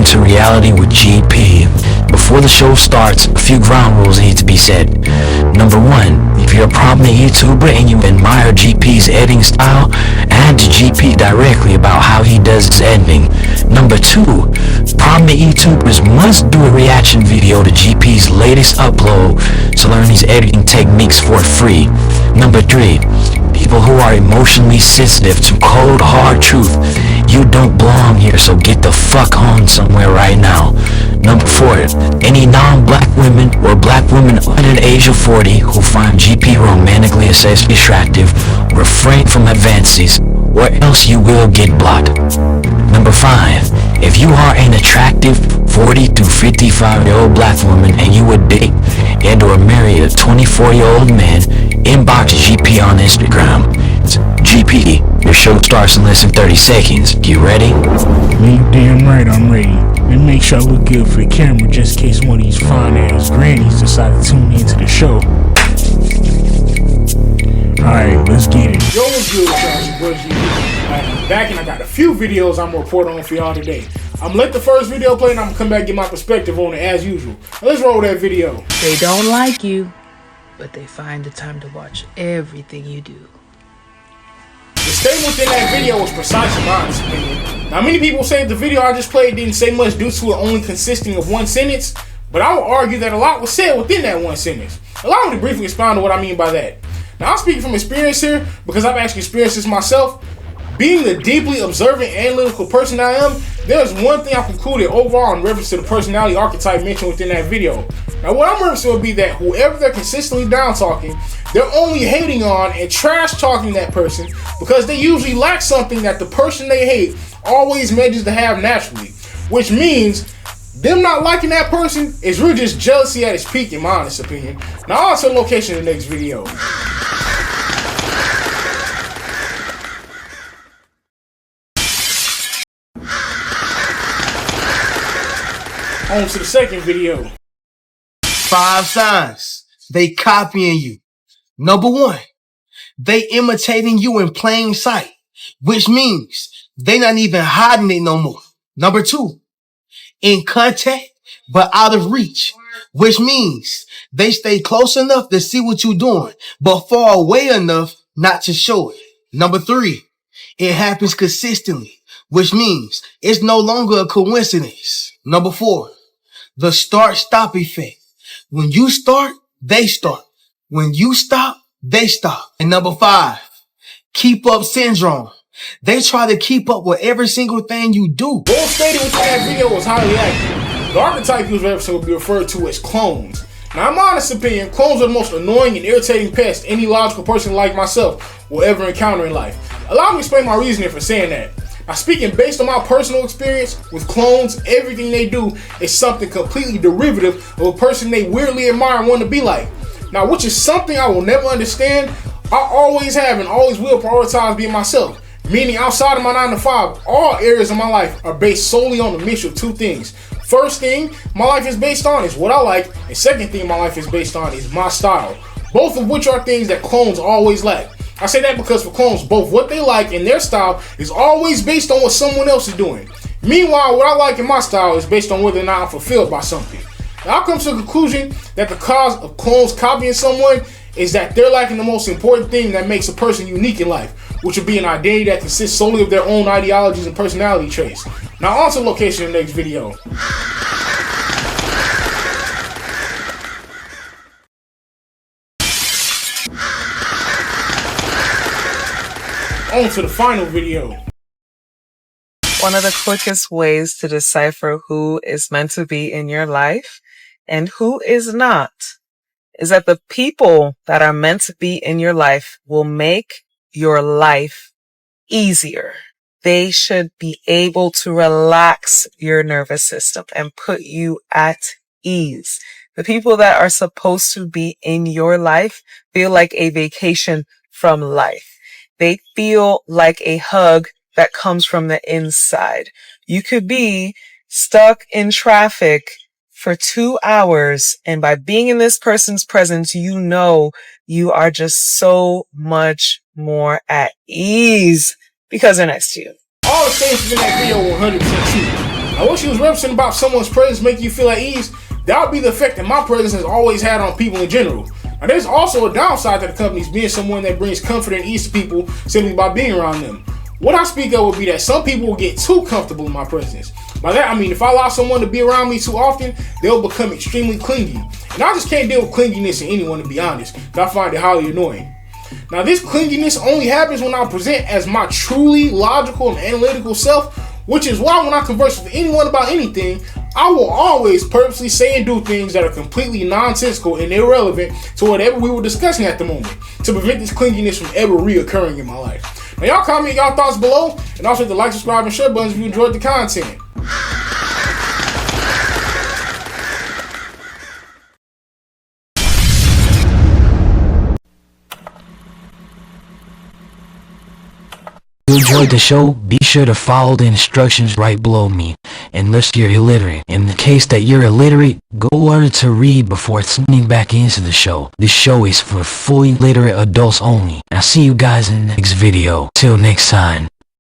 Returning to Reality with GP. Before the show starts, a few ground rules need to be said. Number 1, if you're a prominent YouTuber and you admire GP's editing style, add to GP directly about how he does his editing. Number 2, prominent YouTubers must do a reaction video to GP's latest upload to learn his editing techniques for free. Number 3, people who are emotionally sensitive to cold, hard truth, you don't belong here, so get the fuck on somewhere right now. Number 4, any non-black women or black women under the age of 40 who find GP romantically or sexually attractive, refrain from advances, or else you will get blocked. Number 5, if you are an attractive 40 to 55-year-old black woman and you would date and or marry a 24-year-old man, inbox GP on Instagram. It's GP, your show starts in less than 30 seconds. You ready? You damn right I'm ready. And make sure I look good for the camera just in case one of these fine ass grannies decide to tune into the show. Alright, let's get it. Yo, what's good, y'all? Your boy GP. I'm back and I got a few videos I'm gonna report on for y'all today. I'm gonna let the first video play and I'm gonna come back and get my perspective on it as usual. Now, let's roll that video. They don't like you, but they find the time to watch everything you do. The statement within that video was precise in my honest opinion. Now, many people say the video I just played didn't say much due to it only consisting of one sentence, but I would argue that a lot was said within that one sentence. Allow me to briefly expound on what I mean by that. Now, I'm speaking from experience here because I've actually experienced this myself. Being the deeply observant, analytical person I am, there's one thing I've concluded overall in reference to the personality archetype mentioned within that video. Now, what I'm referencing would be that whoever they're consistently down talking, they're only hating on and trash talking that person because they usually lack something that the person they hate always manages to have naturally, which means them not liking that person is really just jealousy at its peak, in my honest opinion. Now, I'll tell the location in the next video. On to the second video. 5 signs they copying you. Number 1, they imitating you in plain sight, which means they not even hiding it no more. Number 2, in contact but out of reach, which means they stay close enough to see what you're doing, but far away enough not to show it. Number 3, it happens consistently, which means it's no longer a coincidence. Number 4, the start-stop effect. When you start, they start. When you stop, they stop. And number 5, keep up syndrome. They try to keep up with every single thing you do. Both stated within that video was highly accurate. The archetype used episode will be referred to as clones. Now, in my honest opinion, clones are the most annoying and irritating pest any logical person like myself will ever encounter in life. Allow me to explain my reasoning for saying that. Now, speaking based on my personal experience with clones, everything they do is something completely derivative of a person they weirdly admire and want to be like. Now, which is something I will never understand. I always have and always will prioritize being myself. Meaning, outside of my 9 to 5, all areas of my life are based solely on the mixture of two things. First thing my life is based on is what I like, and second thing my life is based on is my style. Both of which are things that clones always lack. I say that because for clones, both what they like and their style is always based on what someone else is doing. Meanwhile, what I like in my style is based on whether or not I'm fulfilled by something. Now, I come to the conclusion that the cause of clones copying someone is that they're lacking the most important thing that makes a person unique in life, which would be an identity that consists solely of their own ideologies and personality traits. Now, on to the location in the next video. On to the final video. One of the quickest ways to decipher who is meant to be in your life and who is not is that the people that are meant to be in your life will make your life easier. They should be able to relax your nervous system and put you at ease. The people that are supposed to be in your life feel like a vacation from life. They feel like a hug that comes from the inside. You could be stuck in traffic for 2 hours, and by being in this person's presence, you know you are just so much more at ease because they're next to you. All the statements in that video were 100% true. Now, what she was referencing about someone's presence making you feel at ease, that would be the effect that my presence has always had on people in general. Now, there's also a downside to the companies being someone that brings comfort and ease to people simply by being around them. What I speak of would be that some people will get too comfortable in my presence. By that I mean, if I allow someone to be around me too often, they'll become extremely clingy. And I just can't deal with clinginess in anyone, to be honest. I find it highly annoying. Now, this clinginess only happens when I present as my truly logical and analytical self, which is why when I converse with anyone about anything, I will always purposely say and do things that are completely nonsensical and irrelevant to whatever we were discussing at the moment, to prevent this clinginess from ever reoccurring in my life. Now, y'all comment y'all thoughts below, and also hit the like, subscribe, and share buttons if you enjoyed the content. If you enjoyed the show, be sure to follow the instructions right below me, unless you're illiterate. In the case that you're illiterate, go learn to read before tuning back into the show. This show is for fully literate adults only. I'll see you guys in the next video. Till next time.